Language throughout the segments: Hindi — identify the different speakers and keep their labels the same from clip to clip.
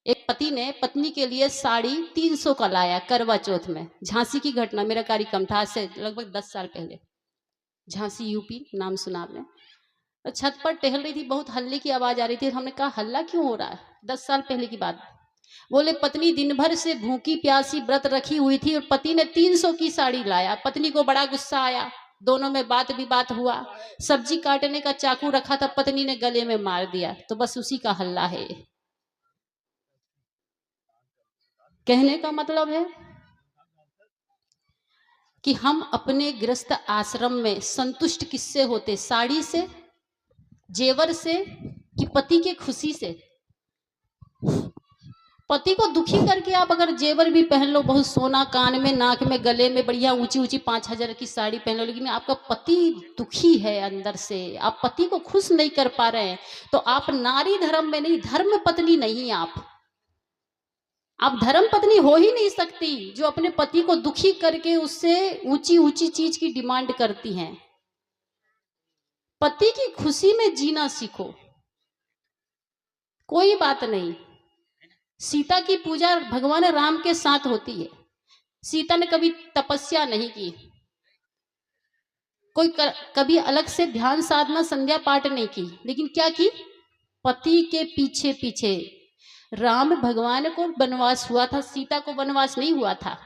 Speaker 1: एक पति ने पत्नी के लिए साड़ी 300 का लाया करवा चौथ में। झांसी की घटना, मेरा कार्यक्रम था आज से लगभग 10 साल पहले। झांसी यूपी, नाम सुना आपने। तो छत पर टहल रही थी, बहुत हल्ले की आवाज आ रही थी। हमने कहा हल्ला क्यों हो रहा है, 10 साल पहले की बात। बोले पत्नी दिन भर से भूखी प्यासी व्रत रखी हुई थी और पति ने 300 की साड़ी लाया। पत्नी को बड़ा गुस्सा आया, दोनों में बात विवाद हुआ। सब्जी काटने का चाकू रखा था, पत्नी ने गले में मार दिया। तो बस उसी का हल्ला है। कहने का मतलब है कि हम अपने गृहस्थ आश्रम में संतुष्ट किससे होते, साड़ी से, जेवर से, कि पति के खुशी से। पति को दुखी करके आप अगर जेवर भी पहन लो, बहुत सोना कान में, नाक में, गले में, बढ़िया ऊंची ऊंची 5,000 की साड़ी पहन लो, लेकिन आपका पति दुखी है अंदर से, आप पति को खुश नहीं कर पा रहे हैं, तो आप नारी धर्म में नहीं, धर्म पत्नी नहीं। आप धर्म पत्नी हो ही नहीं सकती जो अपने पति को दुखी करके उससे ऊंची ऊंची चीज की डिमांड करती हैं। पति की खुशी में जीना सीखो। कोई बात नहीं, सीता की पूजा भगवान राम के साथ होती है। सीता ने कभी तपस्या नहीं की, कोई कभी अलग से ध्यान साधना संध्या पाठ नहीं की, लेकिन क्या की, पति के पीछे पीछे। राम भगवान को वनवास हुआ था, सीता को वनवास नहीं हुआ था।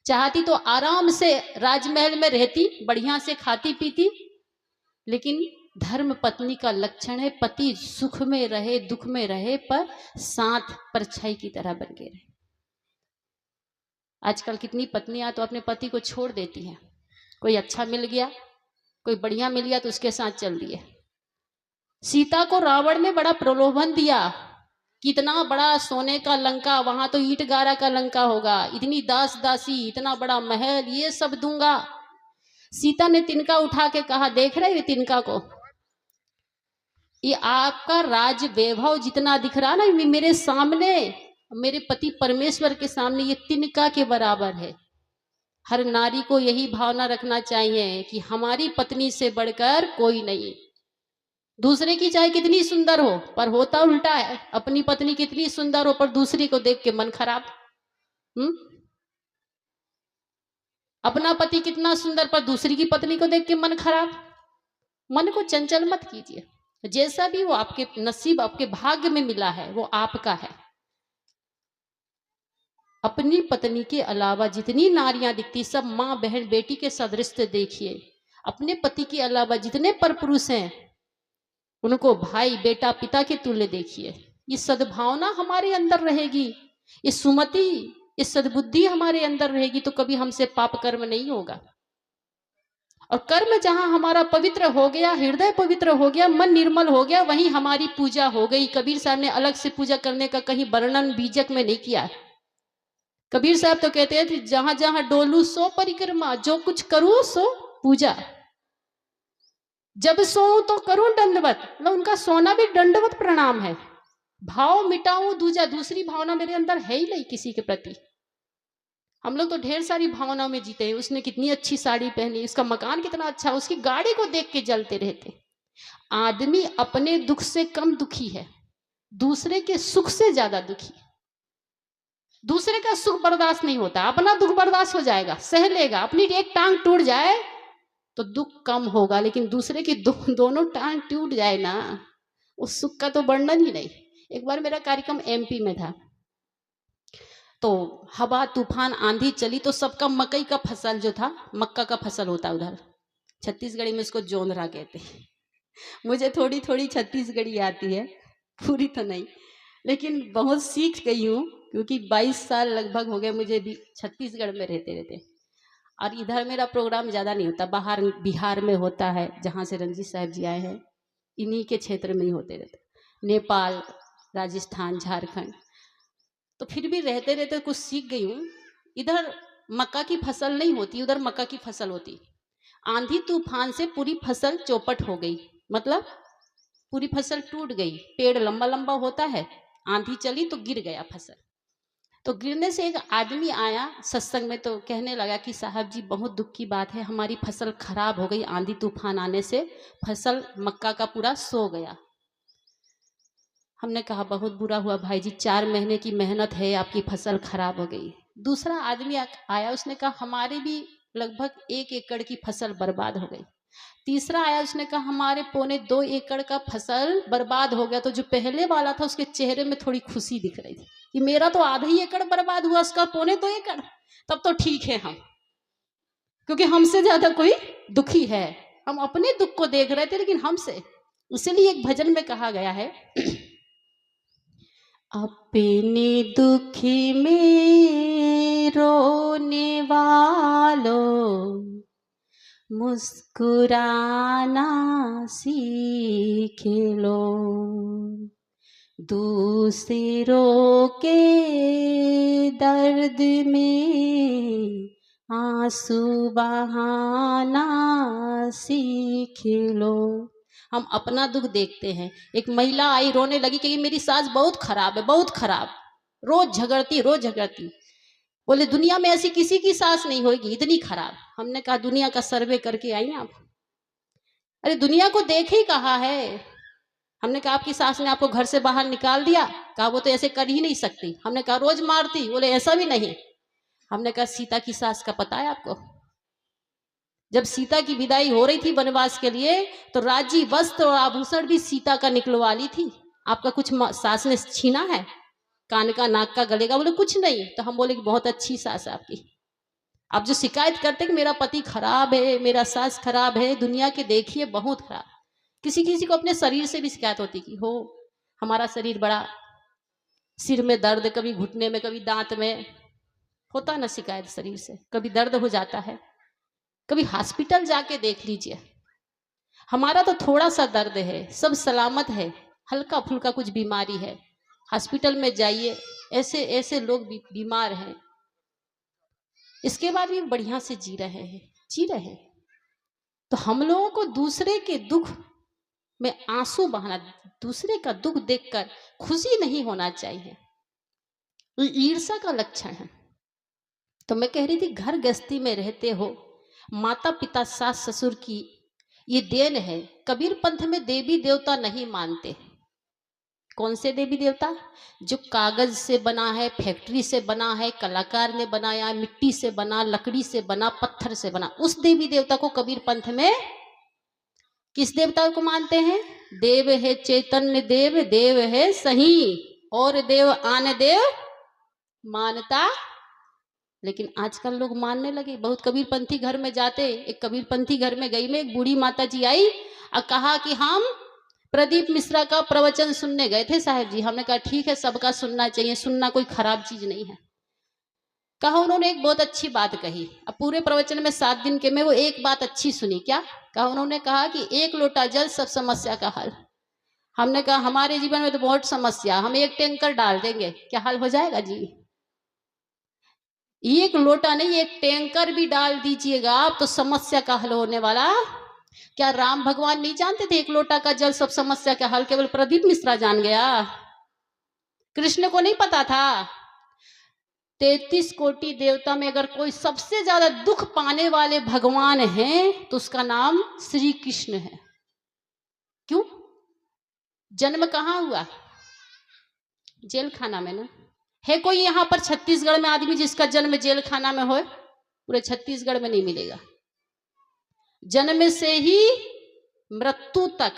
Speaker 1: चाहती तो आराम से राजमहल में रहती, बढ़िया से खाती पीती, लेकिन धर्म पत्नी का लक्षण है पति सुख में रहे दुख में रहे, पर साथ परछाई की तरह बन के रहे। आजकल कितनी पत्नियां तो अपने पति को छोड़ देती हैं। कोई अच्छा मिल गया, कोई बढ़िया मिल गया तो उसके साथ चल दिए। सीता को रावण ने बड़ा प्रलोभन दिया, कितना बड़ा सोने का लंका, वहां तो ईंट गारा का लंका होगा, इतनी दास दासी, इतना बड़ा महल, ये सब दूंगा। सीता ने तिनका उठा के कहा, देख रहे हो तिनका को, ये आपका राज वैभव जितना दिख रहा ना, मेरे सामने, मेरे पति परमेश्वर के सामने ये तिनका के बराबर है। हर नारी को यही भावना रखना चाहिए कि हमारी पत्नी से बढ़कर कोई नहीं। दूसरे की चाहे कितनी सुंदर हो, पर होता उल्टा है, अपनी पत्नी कितनी सुंदर हो पर दूसरी को देख के मन खराब। अपना पति कितना सुंदर पर दूसरी की पत्नी को देख के मन खराब। मन को चंचल मत कीजिए, जैसा भी वो आपके नसीब, आपके भाग्य में मिला है वो आपका है। अपनी पत्नी के अलावा जितनी नारियां दिखती, सब माँ बहन बेटी के सदृश देखिए। अपने पति के अलावा जितने परपुरुष हैं उनको भाई बेटा पिता के तुल्य देखिए। ये सद्भावना हमारे अंदर रहेगी, ये सुमति, ये सद्बुद्धि हमारे अंदर रहेगी, तो कभी हमसे पाप कर्म नहीं होगा। और कर्म जहां हमारा पवित्र हो गया, हृदय पवित्र हो गया, मन निर्मल हो गया, वहीं हमारी पूजा हो गई। कबीर साहब ने अलग से पूजा करने का कहीं वर्णन बीजक में नहीं किया। कबीर साहब तो कहते हैं जहां जहां डोलू सो परिक्रमा, जो कुछ करूं सो पूजा, जब सोऊं तो करूं दंडवत, मतलब उनका सोना भी दंडवत प्रणाम है। भाव मिटाऊं दूजा, दूसरी भावना मेरे अंदर है ही नहीं किसी के प्रति। हम लोग तो ढेर सारी भावनाओं में जीते हैं। उसने कितनी अच्छी साड़ी पहनी, उसका मकान कितना अच्छा, उसकी गाड़ी को देख के जलते रहते। आदमी अपने दुख से कम दुखी है, दूसरे के सुख से ज्यादा दुखी। दूसरे का सुख बर्दाश्त नहीं होता, अपना दुख बर्दाश्त हो जाएगा, सह लेगा। अपनी एक टांग टूट जाए तो दुख कम होगा, लेकिन दूसरे की दोनों टांग टूट जाए ना, उस सुख का तो वर्णन ही नहीं। एक बार मेरा कार्यक्रम एमपी में था, तो हवा तूफान आंधी चली, तो सबका मकई का फसल जो था, मक्का का फसल होता है उधर, छत्तीसगढ़ी में इसको जोंधरा कहते हैं। मुझे थोड़ी थोड़ी छत्तीसगढ़ी आती है, पूरी तो नहीं, लेकिन बहुत सीख गई हूँ, क्योंकि 22 साल लगभग हो गए मुझे भी छत्तीसगढ़ में रहते रहते। और इधर मेरा प्रोग्राम ज़्यादा नहीं होता, बाहर बिहार में होता है, जहाँ से रंजीत साहब जी आए हैं, इन्हीं के क्षेत्र में ही होते रहते, नेपाल, राजस्थान, झारखंड। तो फिर भी रहते रहते कुछ सीख गई हूँ। इधर मक्का की फसल नहीं होती, उधर मक्का की फसल होती। आंधी तूफान से पूरी फसल चौपट हो गई, मतलब पूरी फसल टूट गई। पेड़ लंबा लंबा होता है, आंधी चली तो गिर गया फसल। तो गिरने से एक आदमी आया सत्संग में, तो कहने लगा कि साहब जी बहुत दुख की बात है, हमारी फसल खराब हो गई, आंधी तूफान आने से फसल मक्का का पूरा सो गया। हमने कहा बहुत बुरा हुआ भाई जी, 4 महीने की मेहनत है, आपकी फसल खराब हो गई। दूसरा आदमी आया, उसने कहा हमारे भी लगभग 1 एकड़ की फसल बर्बाद हो गई। तीसरा आया, उसने कहा हमारे 1.25-2 एकड़ का फसल बर्बाद हो गया। तो जो पहले वाला था उसके चेहरे में थोड़ी खुशी दिख रही थी कि मेरा तो आधा ही एकड़ बर्बाद हुआ, उसका 1.25-2 एकड़, तब तो ठीक है हम, क्योंकि हमसे ज्यादा कोई दुखी है। हम अपने दुख को देख रहे थे, लेकिन हमसे, इसलिए एक भजन में कहा गया है अपने दुखी में रोने वालों मुस्कुराना सीख लो, दूसरों के दर्द में आंसू बहाना सीख लो। हम अपना दुख देखते हैं। एक महिला आई, रोने लगी कि मेरी सास बहुत खराब है, बहुत खराब, रोज झगड़ती। बोले दुनिया में ऐसी किसी की सास नहीं होगी इतनी खराब। हमने कहा दुनिया का सर्वे करके आई आप? अरे दुनिया को देखे ही कहा है। हमने कहा आपकी सास ने आपको घर से बाहर निकाल दिया? कहा वो तो ऐसे कर ही नहीं सकती। हमने कहा रोज मारती? बोले ऐसा भी नहीं। हमने कहा सीता की सास का पता है आपको? जब सीता की विदाई हो रही थी वनवास के लिए, तो राजी वस्त्र और आभूषण भी सीता का निकलवा ली थी। आपका कुछ सास ने छीना है? कान का, नाक का, गले का? बोले कुछ नहीं। तो हम बोले कि बहुत अच्छी सास है आपकी। आप जो शिकायत करते कि मेरा पति खराब है, मेरा सास खराब है, दुनिया के देखिए बहुत खराब। किसी किसी को अपने शरीर से भी शिकायत होती कि हो हमारा शरीर बड़ा, सिर में दर्द, कभी घुटने में, कभी दांत में, होता ना शिकायत शरीर से, कभी दर्द हो जाता है। कभी हॉस्पिटल जाके देख लीजिए। हमारा तो थोड़ा सा दर्द है, सब सलामत है, हल्का फुल्का कुछ बीमारी है, हॉस्पिटल में जाइए, ऐसे ऐसे लोग बीमार हैं, इसके बाद भी बढ़िया से जी रहे हैं। तो हम लोगों को दूसरे के दुख में आंसू बहाना, दूसरे का दुख देखकर खुशी नहीं होना चाहिए, ईर्ष्या का लक्षण है। तो मैं कह रही थी घर गृहस्थी में रहते हो, माता पिता सास ससुर की ये देन है। कबीर पंथ में देवी देवता नहीं मानते। कौन से देवी देवता? जो कागज से बना है, फैक्ट्री से बना है, कलाकार ने बनाया, मिट्टी से बना, लकड़ी से बना, पत्थर से बना, उस देवी देवता को कबीर पंथ में किस देवता को मानते हैं? देव है चैतन्य देव, देव है सही, और देव आन देव मानता। लेकिन आजकल लोग मानने लगे। बहुत कबीरपंथी घर में जाते, एक कबीरपंथी घर में गई, में एक बूढ़ी माता जी आई और कहा कि हम प्रदीप मिश्रा का प्रवचन सुनने गए थे साहब जी। हमने कहा ठीक है, सबका सुनना चाहिए, सुनना कोई खराब चीज नहीं है। कहा उन्होंने एक बहुत अच्छी बात कही। अब पूरे प्रवचन में 7 दिन के में वो एक बात अच्छी सुनी। क्या कहा? उन्होंने कहा कि 1 लोटा जल सब समस्या का हल। हमने कहा हमारे जीवन में तो बहुत समस्या, हम 1 टैंकर डाल देंगे, क्या हल हो जाएगा जी? 1 लोटा नहीं, 1 टैंकर भी डाल दीजिएगा आप तो समस्या का हल होने वाला। क्या राम भगवान नहीं जानते थे 1 लोटा का जल सब समस्या का हल? केवल प्रदीप मिश्रा जान गया, कृष्ण को नहीं पता था। 33 कोटि देवता में अगर कोई सबसे ज्यादा दुख पाने वाले भगवान हैं तो उसका नाम श्री कृष्ण है। क्यों? जन्म कहाँ हुआ? जेल खाना में ना। है कोई यहाँ पर छत्तीसगढ़ में आदमी जिसका जन्म जेल खाना में हो? पूरे छत्तीसगढ़ में नहीं मिलेगा। जन्म से ही मृत्यु तक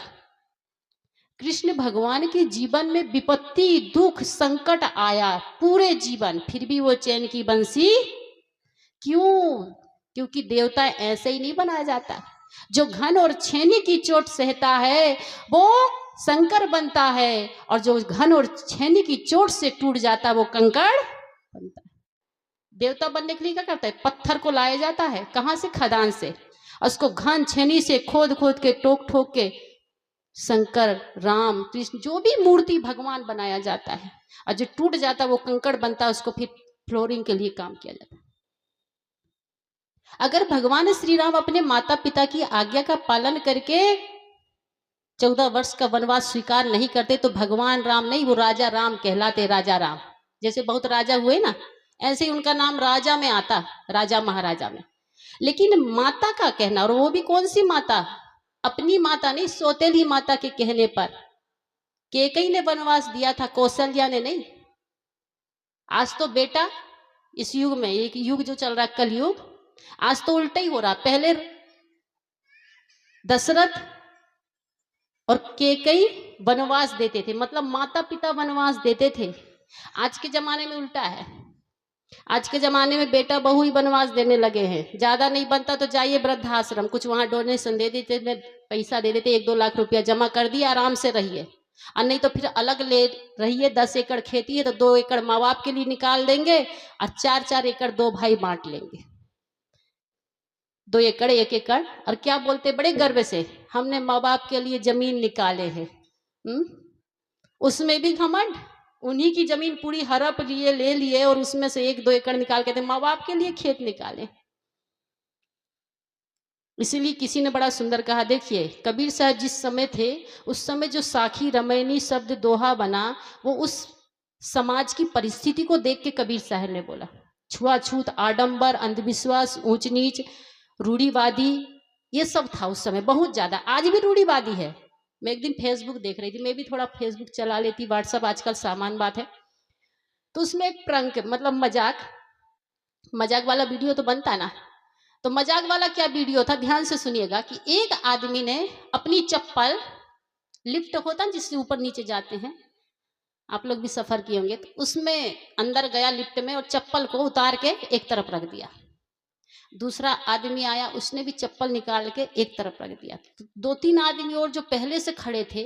Speaker 1: कृष्ण भगवान के जीवन में विपत्ति, दुख, संकट आया पूरे जीवन, फिर भी वो चैन की बंसी। क्यों? क्योंकि देवता ऐसे ही नहीं बनाया जाता। जो घन और छेनी की चोट सहता है वो शंकर बनता है, और जो घन और छेनी की चोट से टूट जाता है वो कंकड़ बनता है। देवता बनने के लिए क्या करता है? पत्थर को लाया जाता है, कहां से? खदान से, और उसको घन छेनी से खोद खोद के, टोक ठोक के शंकर, राम, कृष्ण, जो भी मूर्ति भगवान बनाया जाता है, और जो टूट जाता है वो कंकड़ बनता है, उसको फिर फ्लोरिंग के लिए काम किया जाता है। अगर भगवान श्री राम अपने माता पिता की आज्ञा का पालन करके 14 वर्ष का वनवास स्वीकार नहीं करते तो भगवान राम नहीं, वो राजा राम कहलाते। राजा राम, जैसे बहुत राजा हुए ना, ऐसे ही उनका नाम राजा में आता, राजा महाराजा में। लेकिन माता का कहना, और वो भी कौन सी माता? अपनी माता नहीं, सौतेली माता के कहने पर केकई ने वनवास दिया था, कौशल्या ने नहीं। आज तो बेटा इस युग में, एक युग जो चल रहा है कलयुग, आज तो उल्टा ही हो रहा। पहले दशरथ और केकई वनवास देते थे, मतलब माता पिता वनवास देते थे। आज के जमाने में उल्टा है। आज के जमाने में बेटा बहू ही वनवास देने लगे हैं। ज्यादा नहीं बनता तो जाइए वृद्धाश्रम, कुछ वहां डोनेशन दे देते, पैसा दे देते, 1-2 लाख रुपया जमा कर दिया, आराम से रहिए। और नहीं तो फिर अलग ले रहिए। 10 एकड़ खेती है तो 2 एकड़ माँ बाप के लिए निकाल देंगे और 4-4 एकड़ 2 भाई बांट लेंगे। 2 एकड़ 1 एकड़। और क्या बोलते बड़े गर्व से, हमने माँ बाप के लिए जमीन निकाले हैं। उसमें भी घमंड। उन्हीं की जमीन पूरी हड़प लिए, ले लिए, और उसमें से 1-2 एकड़ निकाल के थे माँ बाप के लिए खेत निकाले। इसीलिए किसी ने बड़ा सुंदर कहा, देखिए कबीर साहब जिस समय थे उस समय जो साखी रमैनी शब्द दोहा बना, वो उस समाज की परिस्थिति को देख के कबीर साहब ने बोला। छुआछूत, आडंबर, अंधविश्वास, ऊंच नीच, रूढ़ीवादी, ये सब था उस समय बहुत ज्यादा। आज भी रूढ़ीवादी है। मैं एक दिन फेसबुक देख रही थी, मैं भी थोड़ा फेसबुक चला लेती, व्हाट्सएप आजकल सामान्य बात है, तो उसमें एक प्रंक, मतलब मजाक वाला वीडियो तो बनता है ना। तो मजाक वाला क्या वीडियो था, ध्यान से सुनिएगा, कि एक आदमी ने अपनी चप्पल, लिफ्ट होता है जिससे ऊपर नीचे जाते हैं, आप लोग भी सफर किए होंगे, तो उसमें अंदर गया लिफ्ट में और चप्पल को उतार के एक तरफ रख दिया। दूसरा आदमी आया, उसने भी चप्पल निकाल के एक तरफ रख दिया। तो 2-3 आदमी और जो पहले से खड़े थे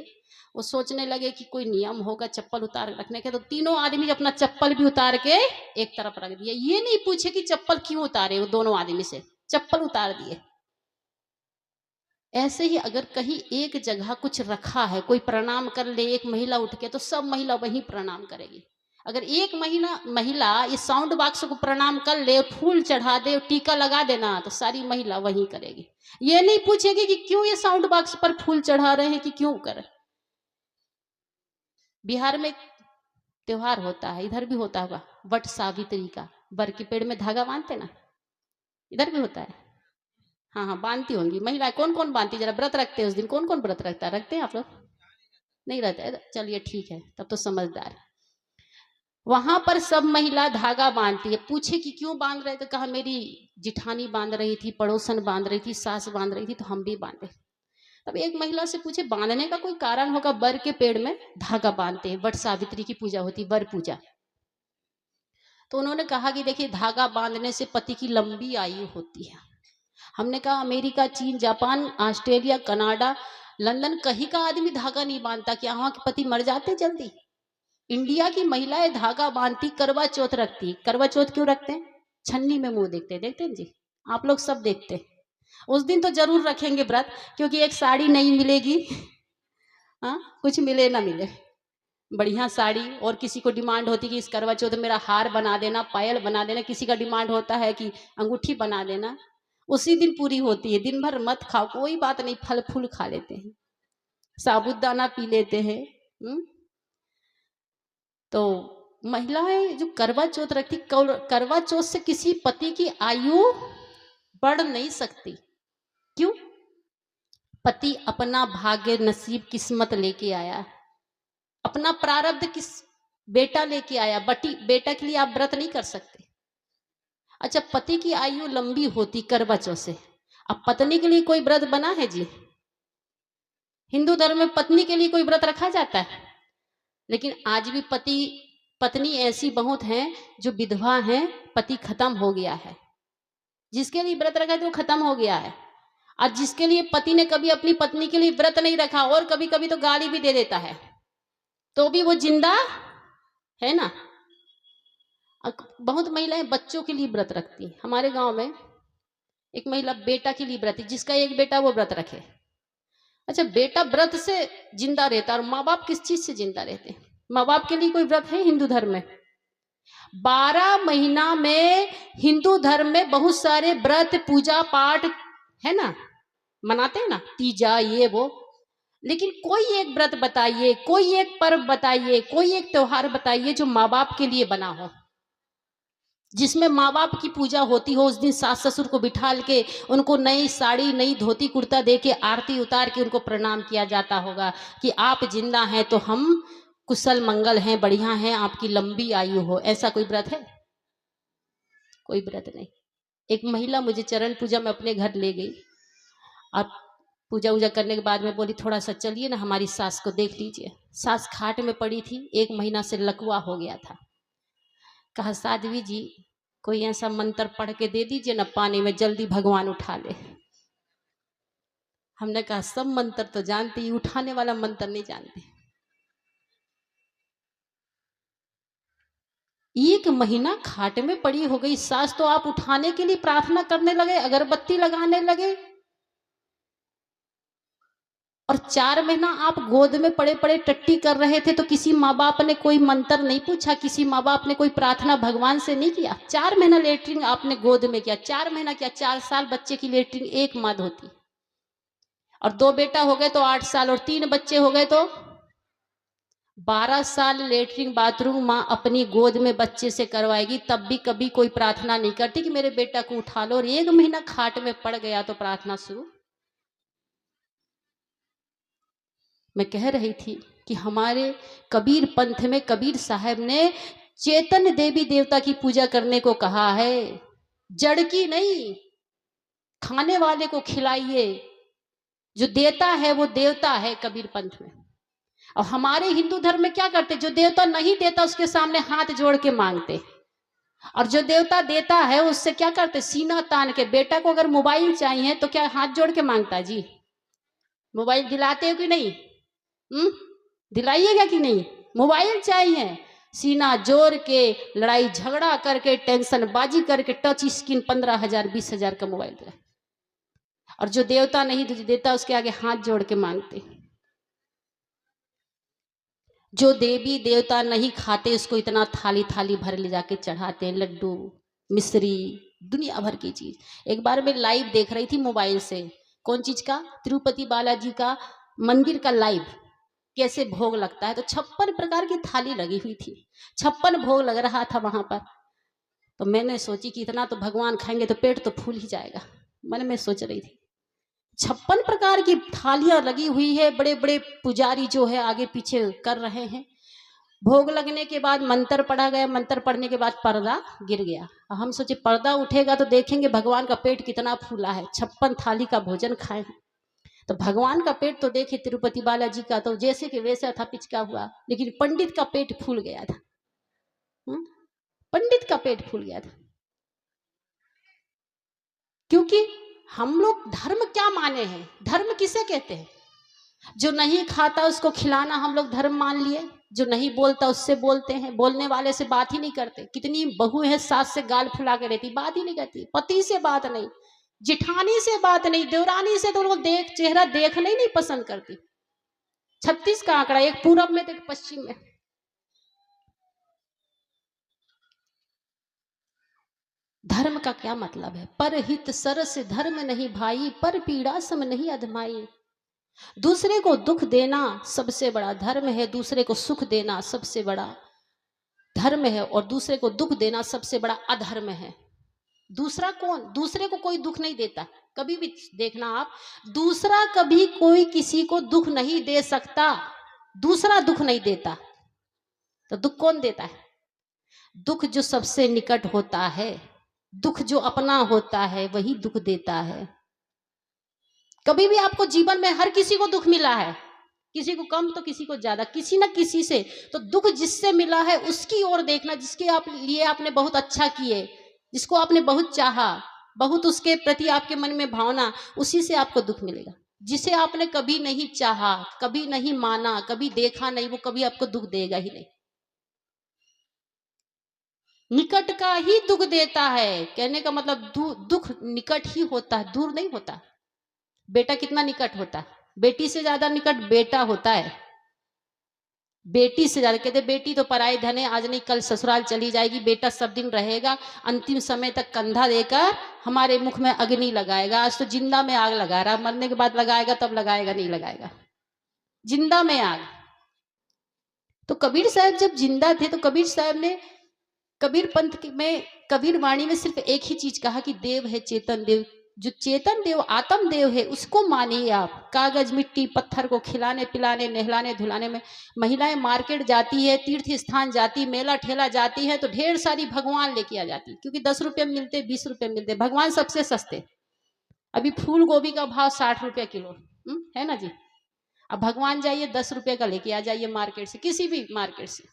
Speaker 1: वो सोचने लगे कि कोई नियम होगा चप्पल उतार रखने के, तो तीनों आदमी अपना चप्पल भी उतार के एक तरफ रख दिया। ये नहीं पूछे कि चप्पल क्यों उतारे, वो दोनों आदमी से चप्पल उतार दिए। ऐसे ही अगर कहीं एक जगह कुछ रखा है, कोई प्रणाम कर ले, एक महिला उठ के, तो सब महिला वहीं प्रणाम करेगी। अगर एक महिला इस साउंड बॉक्स को प्रणाम कर ले, फूल चढ़ा दे, टीका लगा देना, तो सारी महिला वहीं करेगी। ये नहीं पूछेगी कि क्यों ये साउंड बॉक्स पर फूल चढ़ा रहे हैं, कि क्यों कर। बिहार में त्योहार होता है, इधर भी होता होगा, वट सावित्री का, बर के पेड़ में धागा बांधते ना, इधर भी होता है। हाँ हाँ, बांधती होंगी महिलाएं। कौन कौन बांधती, जरा व्रत रखते हैं उस दिन, कौन कौन व्रत रखता है? रखते हैं आप लोग? नहीं रहते है? चलिए ठीक है, तब तो समझदार। वहां पर सब महिला धागा बांधती है। पूछे कि क्यों बांध रहे, तो कहा मेरी जिठानी बांध रही थी, पड़ोसन बांध रही थी, सास बांध रही थी, तो हम भी बांधे। तब एक महिला से पूछे, बांधने का कोई कारण होगा? बर के पेड़ में धागा बांधते हैं, वट सावित्री की पूजा होती, बर पूजा। तो उन्होंने कहा कि देखिए, धागा बांधने से पति की लंबी आयु होती है। हमने कहा अमेरिका, चीन, जापान, ऑस्ट्रेलिया, कनाडा, लंदन, कहीं का आदमी धागा नहीं बांधता, क्या वहां के पति मर जाते जल्दी? इंडिया की महिलाएं धागा बांधती, करवा चौथ रखती। करवा चौथ क्यों रखते हैं? छन्नी में मुंह देखते हैं जी, आप लोग सब देखते हैं। उस दिन तो जरूर रखेंगे व्रत, क्योंकि एक साड़ी नहीं मिलेगी, हाँ, कुछ मिले ना मिले, बढ़िया साड़ी। और किसी को डिमांड होती कि इस करवा चौथ मेरा हार बना देना, पायल बना देना, किसी का डिमांड होता है कि अंगूठी बना देना। उसी दिन पूरी होती है। दिन भर मत खाओ, कोई बात नहीं, फल फूल खा लेते हैं, साबुदाना पी लेते हैं। तो महिलाएं जो करवा चौथ रखती, करवा चौथ से किसी पति की आयु बढ़ नहीं सकती। क्यों? पति अपना भाग्य, नसीब, किस्मत लेके आया, अपना प्रारब्ध किस बेटा लेके आया। बेटा के लिए आप व्रत नहीं कर सकते। अच्छा, पति की आयु लंबी होती करवा चौथ से, अब पत्नी के लिए कोई व्रत बना है जी? हिंदू धर्म में पत्नी के लिए कोई व्रत रखा जाता है? लेकिन आज भी पत्नी ऐसी बहुत हैं जो विधवा हैं, पति खत्म हो गया है, जिसके लिए व्रत रखा है तो वो खत्म हो गया है। और जिसके लिए पति ने कभी अपनी पत्नी के लिए व्रत नहीं रखा, और कभी कभी तो गाली भी दे देता है, तो भी वो जिंदा है ना। बहुत महिलाएं बच्चों के लिए व्रत रखती। हमारे गांव में एक महिला बेटा के लिए व्रत, जिसका एक बेटा वो व्रत रखे। अच्छा, बेटा व्रत से जिंदा रहता, और माँ बाप किस चीज से जिंदा रहते हैं? माँ बाप के लिए कोई व्रत है हिंदू धर्म में? 12 महीना में हिंदू धर्म में बहुत सारे व्रत, पूजा पाठ है ना, मनाते हैं ना, तीजा, ये वो। लेकिन कोई एक व्रत बताइए, कोई एक पर्व बताइए, कोई एक त्योहार बताइए जो माँ बाप के लिए बना हो। जिसमें माँ बाप की पूजा होती हो, उस दिन सास ससुर को बिठाल के उनको नई साड़ी नई धोती कुर्ता दे के आरती उतार के उनको प्रणाम किया जाता होगा कि आप जिंदा हैं तो हम कुशल मंगल हैं, बढ़िया हैं, आपकी लंबी आयु हो। ऐसा कोई व्रत है? कोई व्रत नहीं। एक महिला मुझे चरण पूजा में अपने घर ले गई। अब पूजा वूजा करने के बाद में बोली थोड़ा सा चलिए ना, हमारी सास को देख लीजिए। सास खाट में पड़ी थी, 1 महीना से लकवा हो गया था। कहा साध्वी जी कोई ऐसा मंत्र पढ़ के दे दीजिए ना, पानी में जल्दी भगवान उठा ले। हमने कहा सब मंत्र तो जानते, उठाने वाला मंत्र नहीं जानते। 1 महीना खाट में पड़ी हो गई सास, तो आप उठाने के लिए प्रार्थना करने लगे, अगरबत्ती लगाने लगे, और 4 महीना आप गोद में पड़े पड़े टट्टी कर रहे थे। तो किसी माँ बाप ने कोई मंत्र नहीं पूछा, किसी माँ बाप ने कोई प्रार्थना भगवान से नहीं किया। 4 महीना लेटरिंग आपने गोद में किया। 4 महीना क्या, 4 साल बच्चे की लेटरिंग 1 माद होती, और 2 बेटा हो गए तो 8 साल, और 3 बच्चे हो गए तो 12 साल लेटरिंग बाथरूम माँ अपनी गोद में बच्चे से करवाएगी, तब भी कभी कोई प्रार्थना नहीं करती कि मेरे बेटा को उठा लो। और 1 महीना खाट में पड़ गया तो प्रार्थना शुरू। मैं कह रही थी कि हमारे कबीर पंथ में कबीर साहब ने चेतन देवी देवता की पूजा करने को कहा है, जड़ की नहीं। खाने वाले को खिलाइए, जो देता है वो देवता है कबीर पंथ में। और हमारे हिंदू धर्म में क्या करते, जो देवता नहीं देता उसके सामने हाथ जोड़ के मांगते, और जो देवता देता है उससे क्या करते, सीना तान के। बेटा को अगर मोबाइल चाहिए तो क्या हाथ जोड़ के मांगता है जी? मोबाइल दिलाते हो कि नहीं? दिलाइएगा कि नहीं? मोबाइल चाहिए, सीना जोड़ के लड़ाई झगड़ा करके टेंशन बाजी करके टच स्क्रीन 15,000 20,000 का मोबाइल दिला। और जो देवता नहीं देता उसके आगे हाथ जोड़ के मांगते। जो देवी देवता नहीं खाते उसको इतना थाली थाली भर ले जाके चढ़ाते हैं, लड्डू मिश्री दुनिया भर की चीज। एक बार मैं लाइव देख रही थी मोबाइल से, कौन चीज का, तिरुपति बालाजी का मंदिर का लाइव, कैसे भोग लगता है। तो 56 प्रकार की थाली लगी हुई थी, 56 भोग लग रहा था वहां पर। तो मैंने सोची कि इतना तो भगवान खाएंगे तो पेट तो फूल ही जाएगा, मन में सोच रही थी। 56 प्रकार की थालियां लगी हुई है, बड़े बड़े पुजारी जो है आगे पीछे कर रहे हैं। भोग लगने के बाद मंत्र पढ़ा गया, मंत्र पढ़ने के बाद पर्दा गिर गया। हम सोचे पर्दा उठेगा तो देखेंगे भगवान का पेट कितना फूला है, 56 थाली का भोजन खाए। तो भगवान का पेट तो देखे तिरुपति बालाजी का तो जैसे कि वैसा था, पिचका हुआ, लेकिन पंडित का पेट फूल गया था। पंडित का पेट फूल गया था। क्योंकि हम लोग धर्म क्या माने हैं, धर्म किसे कहते हैं? जो नहीं खाता उसको खिलाना हम लोग धर्म मान लिए, जो नहीं बोलता उससे बोलते हैं, बोलने वाले से बात ही नहीं करते। कितनी बहू है सास से गाल फुला के रहती, बात ही नहीं करती, पति से बात नहीं, जिठानी से बात नहीं, देवरानी से तो लोग चेहरा देखने ही नहीं पसंद करती। 36 का आंकड़ा, एक पूरब में तो एक पश्चिम में। धर्म का क्या मतलब है? पर हित सरस धर्म नहीं भाई, पर पीड़ा सम नहीं अधमाई। दूसरे को दुख देना सबसे बड़ा धर्म है, दूसरे को सुख देना सबसे बड़ा धर्म है, और दूसरे को दुख देना सबसे बड़ा अधर्म है। दूसरा कौन? दूसरे को कोई दुख नहीं देता, कभी भी देखना आप, दूसरा कभी कोई किसी को दुख नहीं दे सकता, दूसरा दुख नहीं देता। तो दुख कौन देता है? दुख जो सबसे निकट होता है, दुख जो अपना होता है वही दुख देता है। कभी भी आपको जीवन में हर किसी को दुख मिला है, किसी को कम तो किसी को ज्यादा, किसी ना किसी से। तो दुख जिससे मिला है उसकी ओर देखना, जिसके आप लिए आपने बहुत अच्छा किए, जिसको आपने बहुत चाहा, बहुत उसके प्रति आपके मन में भावना, उसी से आपको दुख मिलेगा। जिसे आपने कभी नहीं चाहा, कभी नहीं माना, कभी देखा नहीं, वो कभी आपको दुख देगा ही नहीं। निकट का ही दुख देता है, कहने का मतलब दुख निकट ही होता है, दूर नहीं होता। बेटा कितना निकट होता है? बेटी से ज्यादा निकट बेटा होता है, बेटी से ज्यादा। कहते बेटी तो पराई धन है, आज नहीं कल ससुराल चली जाएगी, बेटा सब दिन रहेगा, अंतिम समय तक कंधा देकर हमारे मुख में अग्नि लगाएगा। आज तो जिंदा में आग लगा रहा, मरने के बाद लगाएगा तब लगाएगा, नहीं लगाएगा, जिंदा में आग। तो कबीर साहब जब जिंदा थे तो कबीर साहब ने कबीर पंथ में, कबीर वाणी में सिर्फ एक ही चीज कहा कि देव है चेतन देव। जो चेतन देव आत्म देव है उसको मानिए आप। कागज मिट्टी पत्थर को खिलाने पिलाने नहलाने धुलाने में महिलाएं मार्केट जाती है, तीर्थ स्थान जाती, मेला ठेला जाती है तो ढेर सारी भगवान लेके आ जाती, क्योंकि 10 रुपये में मिलते, 20 रुपये में मिलते, भगवान सबसे सस्ते। अभी फूल गोभी का भाव 60 रुपये किलो है ना जी। अब भगवान जाइए 10 रुपये का लेके आ जाइए मार्केट से, किसी भी मार्केट से,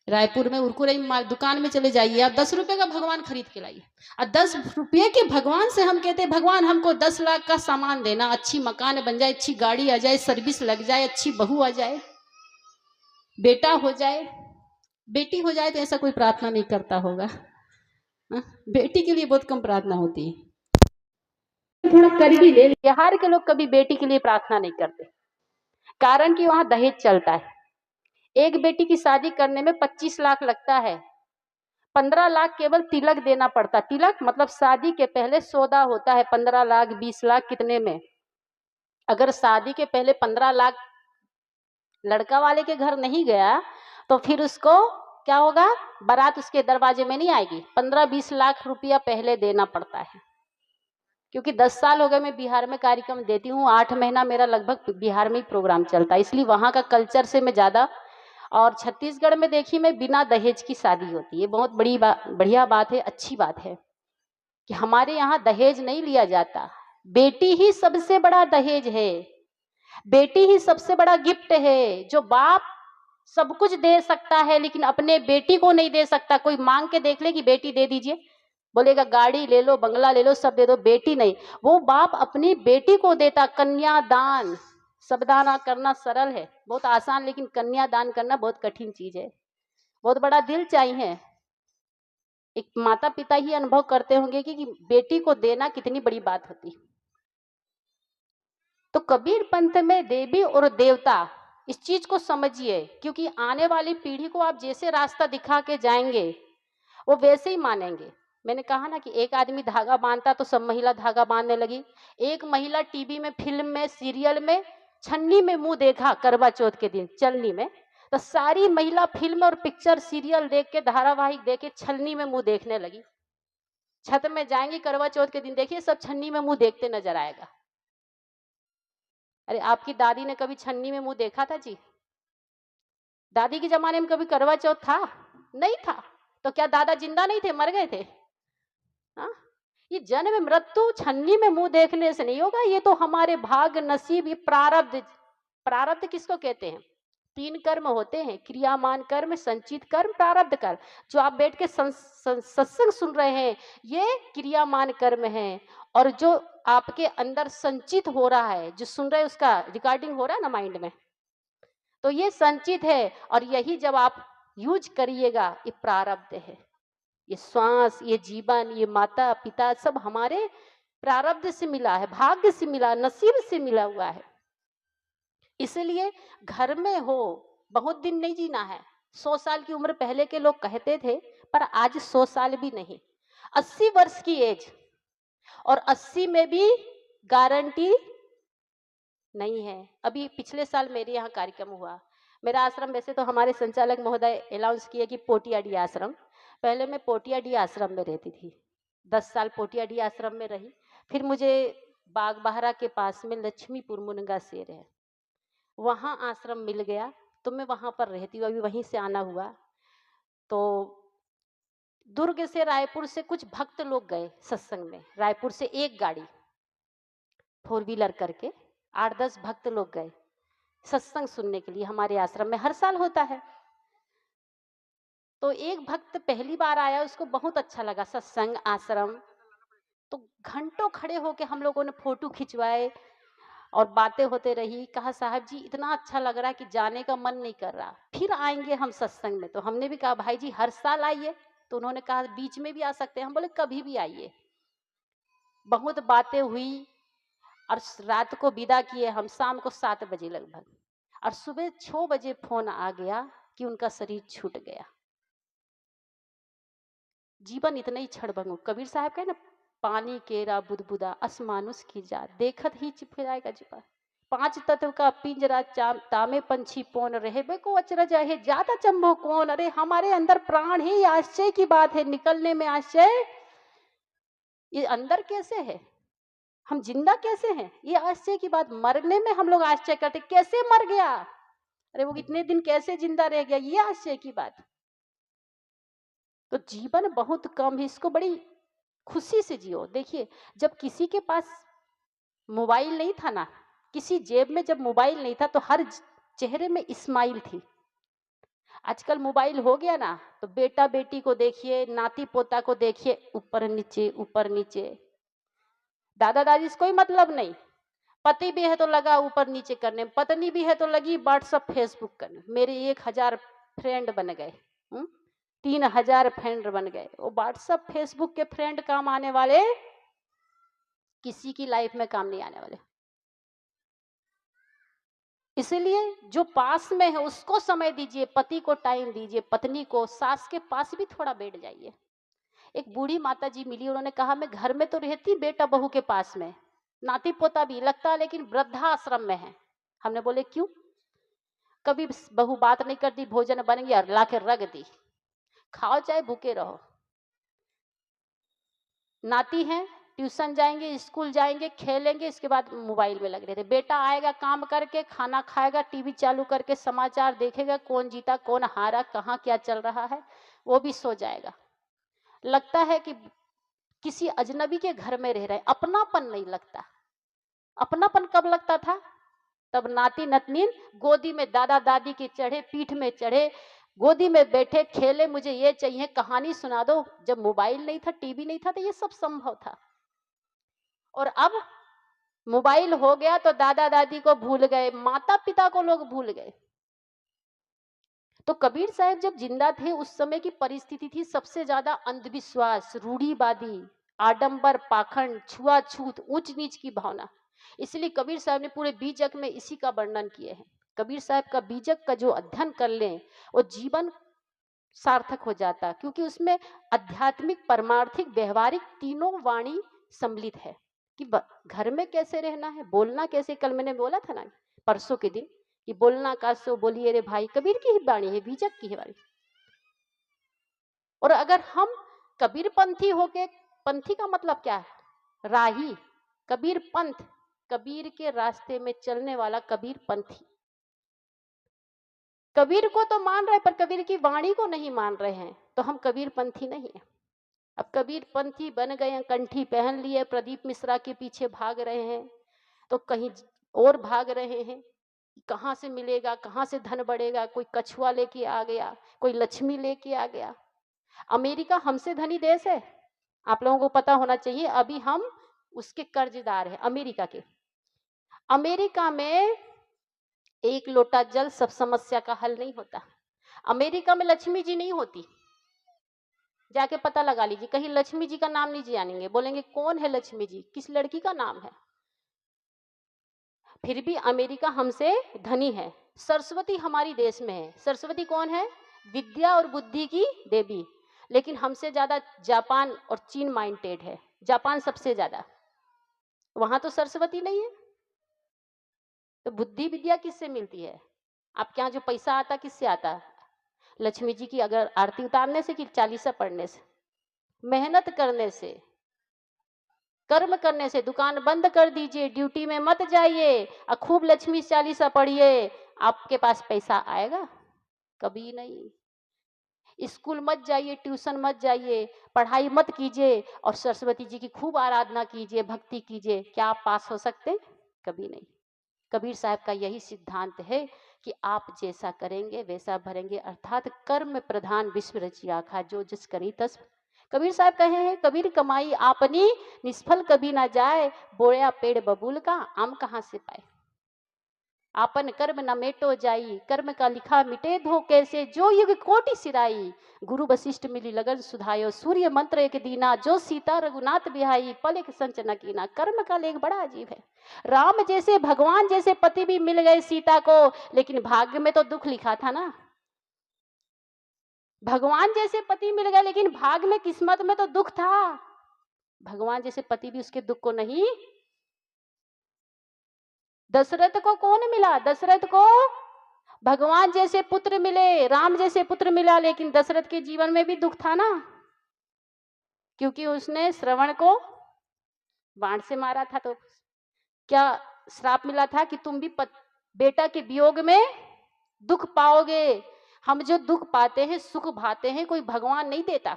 Speaker 1: रायपुर में उरकुरई दुकान में चले जाइए आप, 10 रुपए का भगवान खरीद के लाइए। और 10 रुपये के भगवान से हम कहते हैं भगवान हमको 10 लाख का सामान देना, अच्छी मकान बन जाए, अच्छी गाड़ी आ जाए, सर्विस लग जाए, अच्छी बहू आ जाए, बेटा हो जाए, बेटी हो जाए, तो ऐसा कोई प्रार्थना नहीं करता होगा। हाँ? बेटी के लिए बहुत कम प्रार्थना होती है। थोड़ा कर भी ले, बिहार के लोग कभी बेटी के लिए प्रार्थना नहीं करते, कारण कि वहां दहेज चलता है। एक बेटी की शादी करने में 25 लाख लगता है, 15 लाख केवल तिलक देना पड़ता। तिलक मतलब शादी के पहले सौदा होता है, 15 लाख 20 लाख कितने में। अगर शादी के पहले 15 लाख लड़का वाले के घर नहीं गया तो फिर उसको क्या होगा, बारात उसके दरवाजे में नहीं आएगी। 15-20 लाख रुपया पहले देना पड़ता है। क्योंकि 10 साल हो गए मैं बिहार में कार्यक्रम देती हूँ, 8 महीना मेरा लगभग बिहार में ही प्रोग्राम चलता है, इसलिए वहां का कल्चर से मैं ज्यादा। और छत्तीसगढ़ में देखिए मैं बिना दहेज की शादी होती है, बहुत बढ़िया बात है, अच्छी बात है कि हमारे यहाँ दहेज नहीं लिया जाता। बेटी ही सबसे बड़ा दहेज है, बेटी ही सबसे बड़ा गिफ्ट है। जो बाप सब कुछ दे सकता है लेकिन अपने बेटी को नहीं दे सकता। कोई मांग के देख ले कि बेटी दे दीजिए, बोलेगा गाड़ी ले लो, बंगला ले लो, सब दे दो, बेटी नहीं। वो बाप अपनी बेटी को देता। कन्यादान, सबदाना करना सरल है, बहुत आसान, लेकिन कन्यादान करना बहुत कठिन चीज है, बहुत बड़ा दिल चाहिए। एक माता पिता ही अनुभव करते होंगे कि बेटी को देना कितनी बड़ी बात होती। तो कबीर पंथ में देवी और देवता, इस चीज को समझिए, क्योंकि आने वाली पीढ़ी को आप जैसे रास्ता दिखा के जाएंगे वो वैसे ही मानेंगे। मैंने कहा ना कि एक आदमी धागा बांधता तो सब महिला धागा बांधने लगी। एक महिला टीवी में, फिल्म में, सीरियल में छन्नी में मुंह देखा करवा चौथ के दिन चलनी में, तो सारी महिला फिल्म और पिक्चर सीरियल देख के, धारावाहिक देख के छलनी में मुंह देखने लगी। छत में जाएंगी करवा चौथ के दिन, देखिए सब छन्नी में मुंह देखते नजर आएगा। अरे आपकी दादी ने कभी छन्नी में मुंह देखा था जी? दादी के जमाने में कभी करवा चौथ था? नहीं था। तो क्या दादा जिंदा नहीं थे, मर गए थे? हाँ, ये जन्म मृत्यु छन्नी में मुंह देखने से नहीं होगा, ये तो हमारे भाग नसीब, ये प्रारब्ध। प्रारब्ध किसको कहते हैं? 3 कर्म होते हैं, क्रियामान कर्म, संचित कर्म, प्रारब्ध कर्म। जो आप बैठ के सत्संग सुन रहे हैं ये क्रियामान कर्म है, और जो आपके अंदर संचित हो रहा है, जो सुन रहे हैं उसका रिकॉर्डिंग हो रहा है ना माइंड में, तो ये संचित है। और यही जब आप यूज करिएगा ये प्रारब्ध है। ये श्वास, ये जीवन, ये माता पिता सब हमारे प्रारब्ध से मिला है, भाग्य से मिला, नसीब से मिला हुआ है। इसलिए घर में हो, बहुत दिन नहीं जीना है। 100 साल की उम्र पहले के लोग कहते थे, पर आज 100 साल भी नहीं, 80 वर्ष की एज, और 80 में भी गारंटी नहीं है। अभी पिछले साल मेरे यहाँ कार्यक्रम हुआ, मेरा आश्रम, वैसे तो हमारे संचालक महोदय अनाउंस किए कि पोटियाडी आश्रम, पहले मैं पोटियाडी आश्रम में रहती थी, 10 साल पोटियाडी आश्रम में रही। फिर मुझे बागबाहरा के पास में लक्ष्मीपुर मुनगा शेर है, वहाँ आश्रम मिल गया, तो मैं वहाँ पर रहती हूँ, अभी वहीं से आना हुआ। तो दुर्ग से, रायपुर से कुछ भक्त लोग गए सत्संग में, रायपुर से एक गाड़ी 4 व्हीलर करके 8-10 भक्त लोग गए सत्संग सुनने के लिए, हमारे आश्रम में हर साल होता है। तो एक भक्त पहली बार आया, उसको बहुत अच्छा लगा सत्संग, आश्रम, तो घंटों खड़े होके हम लोगों ने फोटो खिंचवाए और बातें होते रही। कहा साहब जी इतना अच्छा लग रहा है कि जाने का मन नहीं कर रहा, फिर आएंगे हम सत्संग में। तो हमने भी कहा भाई जी हर साल आइए, तो उन्होंने कहा बीच में भी आ सकते हैं। हम बोले कभी भी आइए। बहुत बातें हुई और रात को विदा किए हम, शाम को 7 बजे लगभग, और सुबह 6 बजे फोन आ गया कि उनका शरीर छूट गया। जीवन इतना ही क्षणभंगु। कबीर साहब कहे ना, पानी केरा बुदबुदा असमानुष की जात, देखत ही चिपक जाएगा जीवन। पांच तत्व का पिंजरा तामे पंछी पौन रहे बे को अचरज है ज्यादा चंबो कौन। अरे हमारे अंदर प्राण है, ये आश्चर्य की बात है, निकलने में आश्चर्य, ये अंदर कैसे है, हम जिंदा कैसे हैं, ये आश्चर्य की बात। मरने में हम लोग आश्चर्य करते, कैसे मर गया, अरे वो इतने दिन कैसे जिंदा रह गया, ये आश्चर्य की बात। तो जीवन बहुत कम है, इसको बड़ी खुशी से जियो। देखिए जब किसी के पास मोबाइल नहीं था ना, किसी जेब में जब मोबाइल नहीं था तो हर चेहरे में स्माइल थी। आजकल मोबाइल हो गया ना तो बेटा बेटी को देखिए, नाती पोता को देखिए, ऊपर नीचे ऊपर नीचे, दादा दादी से कोई मतलब नहीं, पति भी है तो लगा ऊपर नीचे करने, पत्नी भी है तो लगी व्हाट्सअप फेसबुक करने। मेरे 1000 फ्रेंड बन गए, 3000 फ्रेंड बन गए। वो व्हाट्सअप फेसबुक के फ्रेंड काम आने वाले, किसी की लाइफ में काम नहीं आने वाले। इसलिए जो पास में है उसको समय दीजिए, पति को टाइम दीजिए, पत्नी को, सास के पास भी थोड़ा बैठ जाइए। एक बूढ़ी माता जी मिली, उन्होंने कहा मैं घर में तो रहती बेटा बहू के पास में, नाती पोता भी लगता है, लेकिन वृद्धाश्रम में है। हमने बोले क्यों? कभी बहू बात नहीं करती, भोजन बन गया ला के रख दी, खाओ चाहे भूखे रहो। नाती हैं, ट्यूशन जाएंगे, स्कूल जाएंगे, खेलेंगे, इसके बाद मोबाइल में लग रहे थे। बेटा आएगा काम करके, खाना खाएगा, टीवी चालू करके समाचार देखेगा, कौन जीता कौन हारा, कहाँ क्या चल रहा है, वो भी सो जाएगा। लगता है कि किसी अजनबी के घर में रह रहे हैं, अपनापन नहीं लगता। अपनापन कब लगता था? तब नाती नतनीन गोदी में दादा दादी के चढ़े, पीठ में चढ़े, गोदी में बैठे, खेले, मुझे ये चाहिए, कहानी सुना दो। जब मोबाइल नहीं था, टीवी नहीं था, तो ये सब संभव था। और अब मोबाइल हो गया तो दादा दादी को भूल गए, माता पिता को लोग भूल गए। तो कबीर साहब जब जिंदा थे उस समय की परिस्थिति थी सबसे ज्यादा अंधविश्वास, रूढ़ीवादी, आडंबर, पाखंड, छुआछूत, ऊंच नीच की भावना। इसलिए कबीर साहब ने पूरे बीजक में इसी का वर्णन किए हैं। कबीर साहब का बीजक का जो अध्ययन कर लें वो जीवन सार्थक हो जाता, क्योंकि उसमें आध्यात्मिक, परमार्थिक, व्यवहारिक तीनों वाणी सम्मिलित है कि घर में कैसे रहना है, बोलना कैसे। कल मैंने बोला था ना परसों के दिन कि बोलना का सो बोलिए रे भाई, कबीर की ही वाणी है, बीजक की है वाणी। और अगर हम कबीर पंथी होके, पंथी का मतलब क्या है? राही, कबीर पंथ, कबीर के रास्ते में चलने वाला कबीर पंथी। कबीर को तो मान रहे पर कबीर की वाणी को नहीं मान रहे हैं, तो हम कबीर पंथी नहीं है। अब कबीर पंथी बन गए हैं, कंठी पहन लिए, प्रदीप मिश्रा के पीछे भाग रहे हैं, तो कहीं और भाग रहे हैं, कहाँ से मिलेगा, कहाँ से धन बढ़ेगा। कोई कछुआ लेके आ गया, कोई लक्ष्मी लेके आ गया। अमेरिका हमसे धनी देश है, आप लोगों को पता होना चाहिए। अभी हम उसके कर्जदार हैं, अमेरिका के। अमेरिका में एक लोटा जल सब समस्या का हल नहीं होता। अमेरिका में लक्ष्मी जी नहीं होती, जाके पता लगा लीजिए, कहीं लक्ष्मी जी का नाम नहीं जानेंगे, बोलेंगे कौन है लक्ष्मी जी, किस लड़की का नाम है। फिर भी अमेरिका हमसे धनी है। सरस्वती हमारी देश में है। सरस्वती कौन है? विद्या और बुद्धि की देवी। लेकिन हमसे ज्यादा जापान और चीन माइंडेड है। जापान सबसे ज्यादा, वहां तो सरस्वती नहीं है। तो बुद्धि विद्या किससे मिलती है? आपके यहाँ जो पैसा आता किससे आता है? लक्ष्मी जी की अगर आरती उतारने से कि चालीसा पढ़ने से, मेहनत करने से, कर्म करने से। दुकान बंद कर दीजिए, ड्यूटी में मत जाइए और खूब लक्ष्मी चालीसा पढ़िए, आपके पास पैसा आएगा? कभी नहीं। स्कूल मत जाइए, ट्यूशन मत जाइए, पढ़ाई मत कीजिए और सरस्वती जी की खूब आराधना कीजिए, भक्ति कीजिए, क्या आप पास हो सकते? कभी नहीं। कबीर साहब का यही सिद्धांत है कि आप जैसा करेंगे वैसा भरेंगे, अर्थात कर्म प्रधान विश्व रचिया खा, जो जिस करी तस। कबीर साहब कहे हैं, कबीर कमाई आपनी निष्फल कभी ना जाए, बोया पेड़ बबूल का आम कहाँ से पाए। आपन कर्म न मेटो जाई, कर्म का लिखा मिटे धो कैसे, जो युग कोटि सिराई, गुरु वशिष्ठ मिली लगन सुधायो, सूर्य मंत्र एक दीना, जो सीता रघुनाथ बिहाई, पल एक संच न कीना। कर्म का लेख बड़ा अजीब है। राम जैसे, भगवान जैसे पति भी मिल गए सीता को, लेकिन भाग्य में तो दुख लिखा था ना। भगवान जैसे पति मिल गए लेकिन भाग्य में, किस्मत में तो दुख था। भगवान जैसे पति भी उसके दुख को नहीं दशरथ को कौन मिला? दशरथ को भगवान जैसे पुत्र मिले, राम जैसे पुत्र मिला, लेकिन दशरथ के जीवन में भी दुख था ना, क्योंकि उसने श्रवण को बाण से मारा था। तो क्या श्राप मिला था कि तुम भी बेटा के वियोग में दुख पाओगे? हम जो दुख पाते हैं, सुख पाते हैं, कोई भगवान नहीं देता।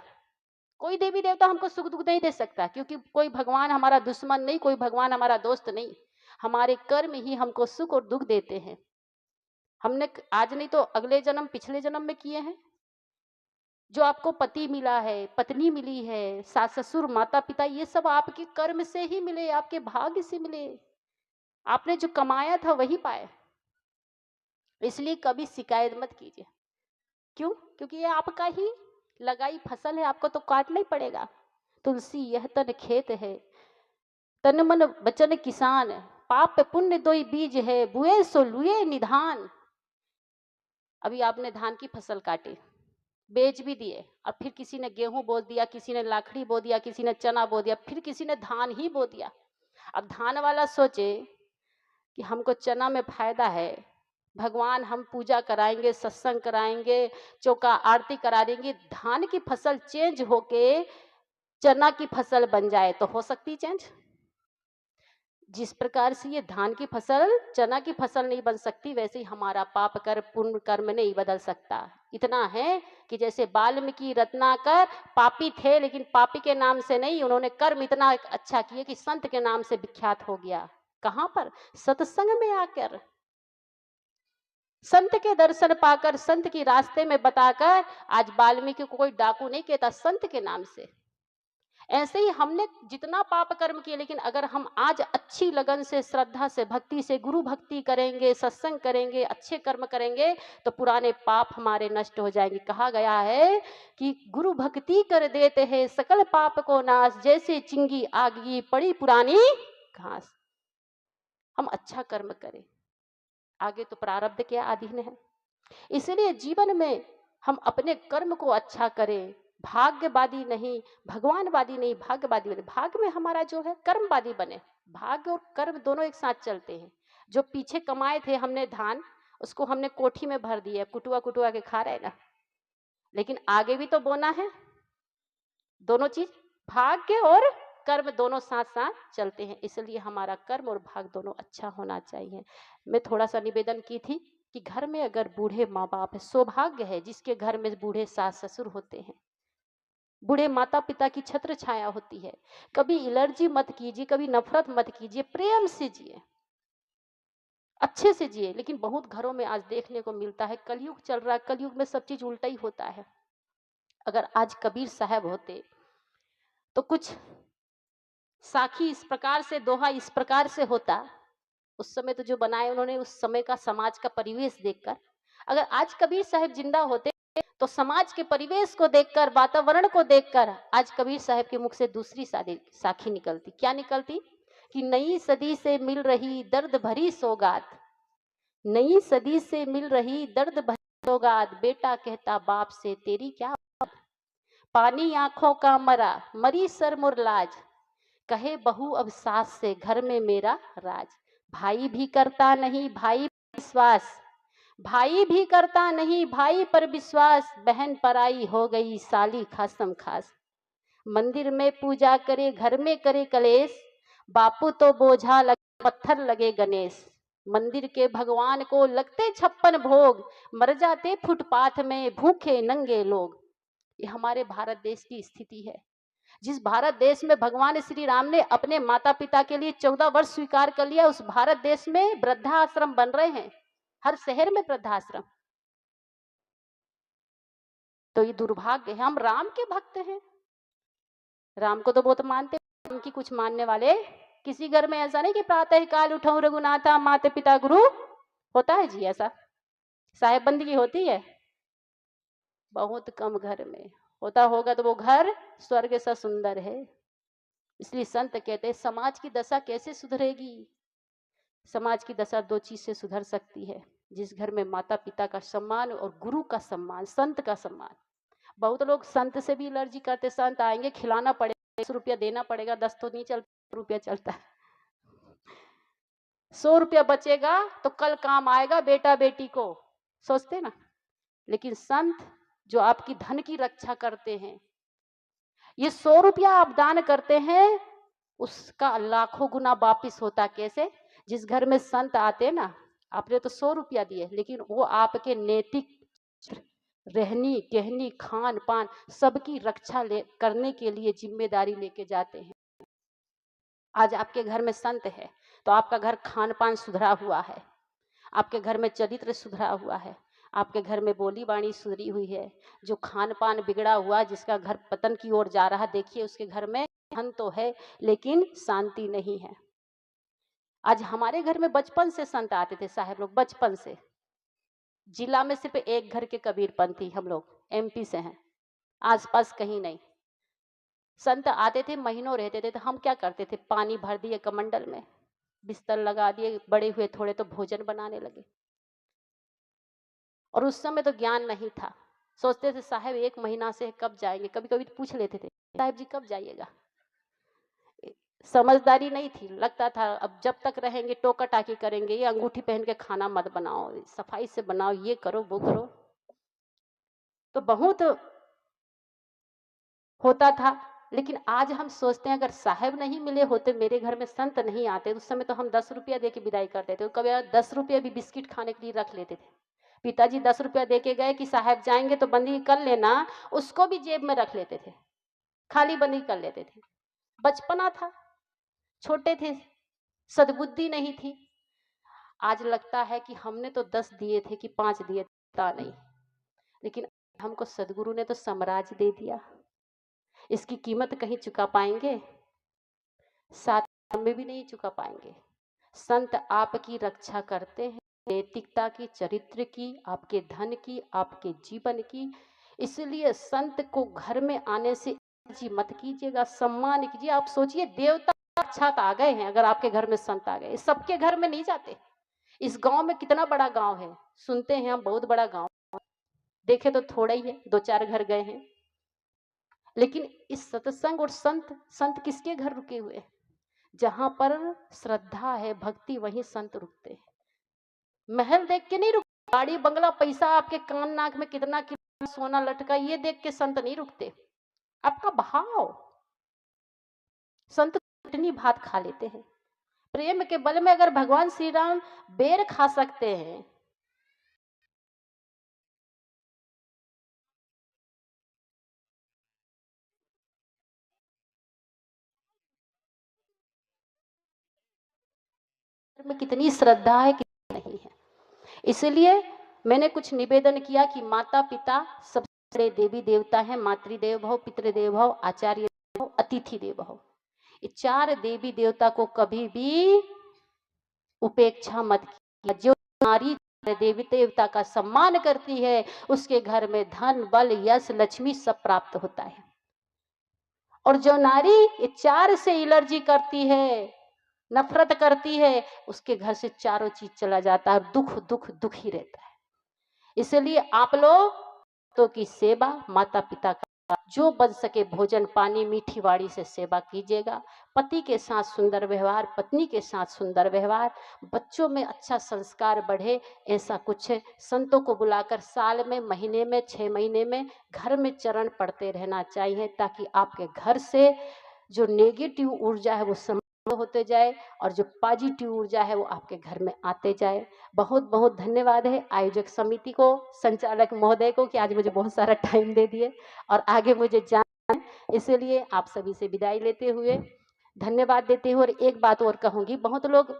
Speaker 1: कोई देवी देवता हमको सुख दुख नहीं दे सकता, क्योंकि कोई भगवान हमारा दुश्मन नहीं, कोई भगवान हमारा दोस्त नहीं। हमारे कर्म ही हमको सुख और दुख देते हैं। हमने आज नहीं तो अगले जन्म, पिछले जन्म में किए हैं। जो आपको पति मिला है, पत्नी मिली है, सास ससुर, माता पिता, ये सब आपके कर्म से ही मिले, आपके भाग्य से मिले। आपने जो कमाया था वही पाए। इसलिए कभी शिकायत मत कीजिए। क्यों? क्योंकि ये आपका ही लगाई फसल है, आपको तो काटना ही पड़ेगा। तुलसी यह तन खेत है, तन मन बचन किसान, पाप पुण्य दोई बीज है, बुए सो लुए निधान। अभी आपने धान की फसल काटी, बेच भी दिए, और फिर किसी ने गेहूं बो दिया, किसी ने लाखड़ी बो दिया, किसी ने चना बो दिया, फिर किसी ने धान ही बो दिया। अब धान वाला सोचे कि हमको चना में फायदा है, भगवान हम पूजा कराएंगे, सत्संग कराएंगे, चौका आरती करा देंगे, धान की फसल चेंज होके चना की फसल बन जाए तो हो सकती चेंज? जिस प्रकार से ये धान की फसल चना की फसल नहीं बन सकती, वैसे ही हमारा पाप कर्म पुण्य कर्म नहीं बदल सकता। इतना है कि जैसे वाल्मीकि रत्नाकर पापी थे, लेकिन पापी के नाम से नहीं, उन्होंने कर्म इतना अच्छा किए कि संत के नाम से विख्यात हो गया। कहां पर? सत्संग में आकर, संत के दर्शन पाकर, संत की रास्ते में बताकर। आज वाल्मीकि को कोई डाकू नहीं कहता, संत के नाम से। ऐसे ही हमने जितना पाप कर्म किए, लेकिन अगर हम आज अच्छी लगन से, श्रद्धा से, भक्ति से गुरु भक्ति करेंगे, सत्संग करेंगे, अच्छे कर्म करेंगे, तो पुराने पाप हमारे नष्ट हो जाएंगे। कहा गया है कि गुरु भक्ति कर देते हैं सकल पाप को नाश, जैसे चिंगी आगी पड़ी पुरानी घास। हम अच्छा कर्म करें, आगे तो प्रारब्ध के अधीन है। इसलिए जीवन में हम अपने कर्म को अच्छा करें, भाग्यवादी नहीं, भगवानवादी नहीं, भाग्यवादी बने। भाग्य में हमारा जो है कर्मवादी बने। भाग्य और कर्म दोनों एक साथ चलते हैं। जो पीछे कमाए थे हमने धान, उसको हमने कोठी में भर दिया, कुटुआ कुटुआ के खा रहे ना, लेकिन आगे भी तो बोना है। दोनों चीज, भाग्य और कर्म दोनों साथ साथ चलते हैं। इसलिए हमारा कर्म और भाग्य दोनों अच्छा होना चाहिए। मैं थोड़ा सा निवेदन की थी कि घर में अगर बूढ़े माँ बाप है, सौभाग्य है जिसके घर में बूढ़े सास ससुर होते हैं, बूढ़े माता पिता की छत्र छाया होती है। कभी एलर्जी मत कीजिए, कभी नफरत मत कीजिए, प्रेम से जिए, अच्छे से जिए। लेकिन बहुत घरों में आज देखने को मिलता है, कलयुग चल रहा है, कलयुग में सब चीज उल्टा ही होता है। अगर आज कबीर साहब होते तो कुछ साखी इस प्रकार से, दोहा इस प्रकार से होता। उस समय तो जो बनाए उन्होंने, उस समय का समाज का परिवेश देखकर। अगर आज कबीर साहब जिंदा होते तो समाज के परिवेश को देखकर, वातावरण को देखकर आज कबीर साहब के मुख से दूसरी साखी निकलती। क्या निकलती? कि नई सदी से मिल रही दर्द भरी सौगात, नई सदी से मिल रही दर्द भरी सौगात, बेटा कहता बाप से तेरी क्या, पानी आंखों का मरा, मरी सर मुरलाज, कहे बहू अब सास से घर में मेरा राज। भाई भी करता नहीं भाई पर विश्वास, भाई भी करता नहीं भाई पर विश्वास, बहन पराई हो गई साली खासम खास। मंदिर में पूजा करे घर में करे कलेश, बापू तो बोझा लगे पत्थर लगे गणेश। मंदिर के भगवान को लगते 56 भोग, मर जाते फुटपाथ में भूखे नंगे लोग। ये हमारे भारत देश की स्थिति है। जिस भारत देश में भगवान श्री राम ने अपने माता पिता के लिए 14 वर्ष स्वीकार कर लिया, उस भारत देश में वृद्धाश्रम बन रहे हैं, हर शहर में वृद्धाश्रम। तो ये दुर्भाग्य है। हम राम के भक्त हैं, राम को तो बहुत मानते हैं, राम की कुछ मानने वाले किसी घर में ऐसा नहीं कि प्रातः काल उठाऊं रघुनाथा माता पिता गुरु, होता है जी ऐसा? साहेब बंदगी होती है? बहुत कम घर में होता होगा, तो वो घर स्वर्ग सा सुंदर है। इसलिए संत कहते हैं समाज की दशा कैसे सुधरेगी? समाज की दशा दो चीज से सुधर सकती है, जिस घर में माता पिता का सम्मान और गुरु का सम्मान, संत का सम्मान। बहुत लोग संत से भी एलर्जी करते, संत आएंगे खिलाना पड़ेगा, 10 रुपया देना पड़ेगा, 10 तो नहीं चलता, रुपया चलता है। 100 रुपया बचेगा तो कल काम आएगा बेटा बेटी को, सोचते ना। लेकिन संत जो आपकी धन की रक्षा करते हैं, ये 100 रुपया आप दान करते हैं, उसका लाखों गुना वापिस होता। कैसे? जिस घर में संत आते ना, आपने तो 100 रुपया दिए, लेकिन वो आपके नैतिक रहनी कहनी खान पान सबकी रक्षा करने के लिए जिम्मेदारी लेके जाते हैं। आज आपके घर में संत है तो आपका घर खान पान सुधरा हुआ है, आपके घर में चरित्र सुधरा हुआ है, आपके घर में बोली बाणी सुधरी हुई है। जो खान पान बिगड़ा हुआ, जिसका घर पतन की ओर जा रहा, देखिए उसके घर में धन तो है लेकिन शांति नहीं है। आज हमारे घर में बचपन से संत आते थे साहब लोग, बचपन से। जिला में सिर्फ एक घर के कबीरपंथी हम लोग एमपी से हैं, आसपास कहीं नहीं। संत आते थे, महीनों रहते थे, तो हम क्या करते थे, पानी भर दिए कमंडल में, बिस्तर लगा दिए, बड़े हुए थोड़े तो भोजन बनाने लगे। और उस समय तो ज्ञान नहीं था, सोचते थे साहब 1 महीना से कब जाएंगे, कभी कभी तो पूछ लेते थे साहब जी कब जाइएगा। समझदारी नहीं थी, लगता था अब जब तक रहेंगे टोका टाकी करेंगे, ये अंगूठी पहन के खाना मत बनाओ, सफाई से बनाओ, ये करो वो करो। तो बहुत होता था। लेकिन आज हम सोचते हैं अगर साहब नहीं मिले होते, मेरे घर में संत नहीं आते, उस समय तो हम 10 रुपया दे के विदाई करते थे। कभी 10 रुपया भी बिस्किट खाने के लिए रख लेते थे। पिताजी 10 रुपया दे के गए कि साहब जाएंगे तो बंदी कर लेना, उसको भी जेब में रख लेते थे, खाली बंदी कर लेते थे। बचपना था, छोटे थे, सद्बुद्धि नहीं थी। आज लगता है कि हमने तो 10 दिए थे कि 5 दिए था नहीं, लेकिन हमको सदगुरु ने तो साम्राज्य दे दिया, इसकी कीमत कहीं चुका पाएंगे? साथ में भी नहीं चुका पाएंगे। संत आपकी रक्षा करते हैं, नैतिकता की, चरित्र की, आपके धन की, आपके जीवन की। इसलिए संत को घर में आने से जी मत कीजिएगा, सम्मान कीजिए। आप सोचिए देवता साक्षात आ गए हैं, अगर आपके घर में संत आ गए। सबके घर में नहीं जाते। इस गांव में कितना बड़ा गांव है, सुनते हैं हम बहुत बड़ा गांव, देखे तो थोड़ा ही है, 2-4 घर गए हैं। लेकिन इस सत्संग और संत, संत किसके घर रुके हुए? जहां पर श्रद्धा है, भक्ति, वहीं संत रुकते हैं। महल देख के नहीं रुकते, गाड़ी बंगला पैसा आपके कान नाक में कितना कितना सोना लटका, ये देख के संत नहीं रुकते। आपका भाव। संत चटनी भात खा लेते हैं प्रेम के बल में। अगर भगवान श्री राम बेर खा सकते हैं, में कितनी श्रद्धा है कितनी नहीं है। इसलिए मैंने कुछ निवेदन किया कि माता पिता सबसे बड़े देवी देवता हैं। मातृदेव भव, पितृदेव भव, आचार्य भव, अतिथि देव भव। ये 4 देवी देवता को कभी भी उपेक्षा मत कीजिए। जो नारी देवी देवता का सम्मान करती है, उसके घर में धन बल यश लक्ष्मी सब प्राप्त होता है। और जो नारी ये 4 से एलर्जी करती है, नफरत करती है, उसके घर से चारों चीज चला जाता है, दुख दुख दुख ही रहता है। इसलिए आप लोग तो की सेवा, माता पिता का जो बन सके भोजन पानी मीठी वाणी से सेवा कीजिएगा। पति के साथ सुंदर व्यवहार, पत्नी के साथ सुंदर व्यवहार, बच्चों में अच्छा संस्कार बढ़े, ऐसा कुछ संतों को बुलाकर साल में, महीने में, 6 महीने में घर में चरण पढ़ते रहना चाहिए, ताकि आपके घर से जो नेगेटिव ऊर्जा है वो समाप्त होते जाए और जो पॉजिटिव ऊर्जा है वो आपके घर में आते जाए। बहुत बहुत धन्यवाद है आयोजक समिति को, संचालक महोदय को कि आज मुझे बहुत सारा टाइम दे दिए और आगे मुझे जाना है। इसलिए आप सभी से विदाई लेते हुए धन्यवाद देते हुए और एक बात और कहूंगी। बहुत लोग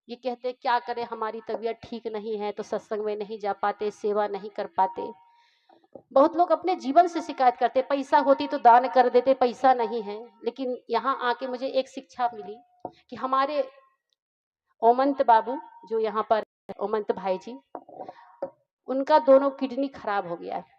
Speaker 1: ये कहते क्या करें, हमारी तबीयत ठीक नहीं है तो सत्संग में नहीं जा पाते, सेवा नहीं कर पाते। बहुत लोग अपने जीवन से शिकायत करते, पैसा होती तो दान कर देते, पैसा नहीं है। लेकिन यहाँ आके मुझे एक शिक्षा मिली कि हमारे ओमंत बाबू जो यहाँ पर, ओमंत भाई जी, उनका दोनों किडनी खराब हो गया है।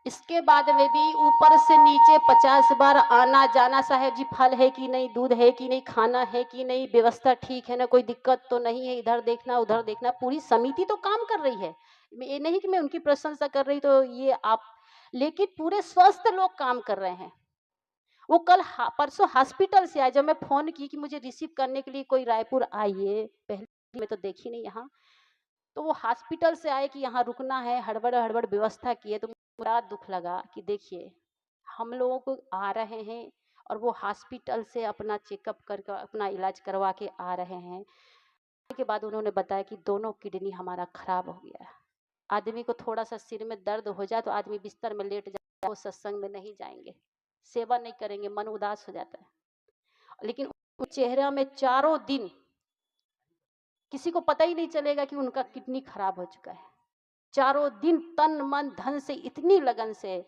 Speaker 1: इसके बाद में भी ऊपर से नीचे 50 बार आना जाना, साहेब जी फल है कि नहीं, दूध है कि नहीं, खाना है कि नहीं, व्यवस्था ठीक है ना, कोई दिक्कत तो नहीं है, इधर देखना उधर देखना। पूरी समिति तो काम कर रही है, ये नहीं कि मैं उनकी प्रशंसा कर रही तो ये आप, लेकिन पूरे स्वस्थ लोग काम कर रहे हैं। वो परसों हॉस्पिटल से आए। जब मैं फ़ोन की कि मुझे रिसीव करने के लिए कोई रायपुर आइए, पहले मैं तो देखी नहीं यहाँ, तो वो हॉस्पिटल से आए कि यहाँ रुकना है, हड़बड़-हड़बड़ व्यवस्था किए, तो मुझे बड़ा दुःख लगा कि देखिए, हम लोगों को आ रहे हैं और वो हॉस्पिटल से अपना चेकअप करके अपना इलाज करवा के आ रहे हैं। आने के बाद उन्होंने बताया कि दोनों किडनी हमारा खराब हो गया है। आदमी को थोड़ा-सा सिर में दर्द हो जाए तो आदमी बिस्तर में लेट जाता है, वो सत्संग में नहीं जाएँगे, सेवा नहीं करेंगे, मन उदास हो जाता है। लेकिन चेहरा में चारों दिन किसी को पता ही नहीं चलेगा कि उनका किडनी खराब हो चुका है। चारों दिन तन मन धन से इतनी लगन से,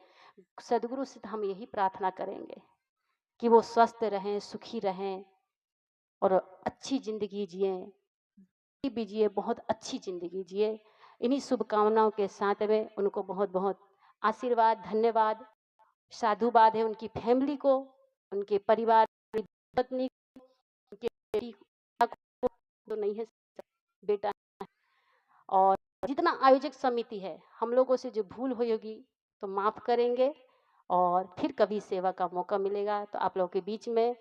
Speaker 1: सदगुरु से हम यही प्रार्थना करेंगे कि वो स्वस्थ रहें, सुखी रहें और अच्छी जिंदगी जिए, भी जिए, बहुत अच्छी जिंदगी जिए। इन्हीं शुभकामनाओं के साथ में उनको बहुत बहुत आशीर्वाद, धन्यवाद, साधुवाद है उनकी फैमिली को, उनके परिवार, पत्नी, उनके बेटी को तो नहीं है, बेटा, और जितना आयोजक समिति है, हम लोगों से जो भूल हुई होगी तो माफ़ करेंगे। और फिर कभी सेवा का मौका मिलेगा तो आप लोगों के बीच में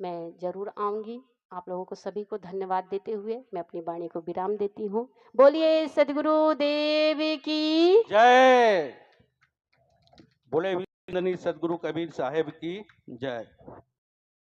Speaker 1: मैं ज़रूर आऊँगी। आप लोगों को सभी को धन्यवाद देते हुए मैं अपनी वाणी को विराम देती हूँ। बोलिए सद्गुरु देव की
Speaker 2: जय। बोले विंदनी सदगुरु कबीर साहेब की जय।